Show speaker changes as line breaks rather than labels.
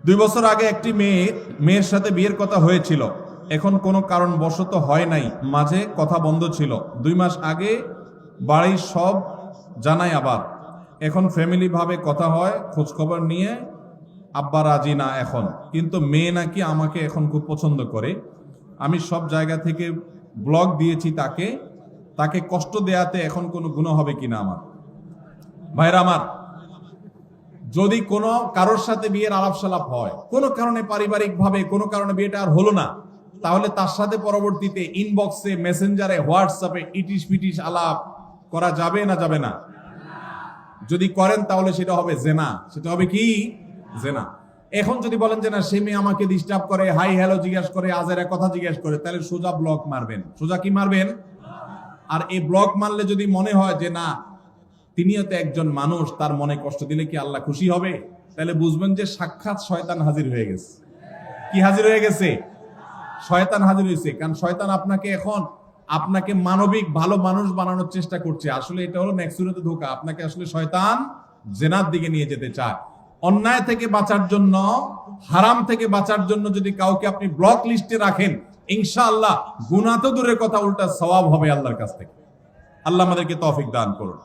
2 বছর আগে একটি মেয়ের সাথে বিয়ের কথা হয়েছিল। এখন কোনো কারণবশত হয় নাই, মাঝে কথা বন্ধ ছিল। 2 মাস আগে বাড়ির সব জানাই আবার। এখন ফ্যামিলি ভাবে কথা হয়, খোঁজ খবর নিয়ে আব্বা রাজি না এখন, কিন্তু মেয়ে নাকি আমাকে এখন খুব পছন্দ করে। আমি সব জায়গা থেকে ব্লক দিয়েছি তাকে কষ্ট দেয়াতে এখন কোনো গুনাহ হবে কিনা আমার? ভাইরা আমার, যদি কোনো কারোর সাথে বিয়ের আলাপ সালাপ হয়, কোনো কারণে পারিবারিক ভাবে কোনো কারণে বিয়েটা আর হলো না, তাহলে তার সাথে পরবর্তীতে ইনবক্সে, মেসেঞ্জারে, হোয়াটসঅ্যাপে ইটিশ পিটিশ আলাপ করা যাবে না যাবে না? যদি করেন তাহলে সেটা হবে জেনা। সেটা হবে কি? জেনা। এখন যদি বলেন যে না, সে মেয়ে আমাকে ডিস্টার্ব করে, হাই হ্যালো জিজ্ঞাসা করে, আজের কথা জিজ্ঞাসা করে, তাহলে সোজা ব্লক মারবেন। সোজা কি মারবেন? আর এই ব্লক মারলে যদি মনে হয় যে না, তিনিও তো একজন মানুষ, তার মনে কষ্ট দিলে কি আল্লাহ খুশি হবে, তাহলে বুঝবেন যে সাক্ষাৎ শয়তান হাজির হয়ে গেছে। কি হাজির হয়ে গেছে? শয়তান হাজির হয়েছে। কারণ শয়তান আপনাকে মানবিক ভালো মানুষ বানানোর চেষ্টা করছে। আসলে এটা হলো নেক্সুরাতে ধোঁকা। আপনাকে আসলে শয়তান জেনার দিকে নিয়ে যেতে চায়। অন্যায় থেকে বাঁচার জন্য, হারাম থেকে বাঁচার জন্য যদি কাউকে আপনি ব্লক লিস্টে রাখেন, ইনশাআল্লাহ গুনাহ তো দূরের কথা, উল্টা সওয়াব হবে আল্লাহর কাছ থেকে। আল্লাহ আমাদেরকে তৌফিক দান করুন।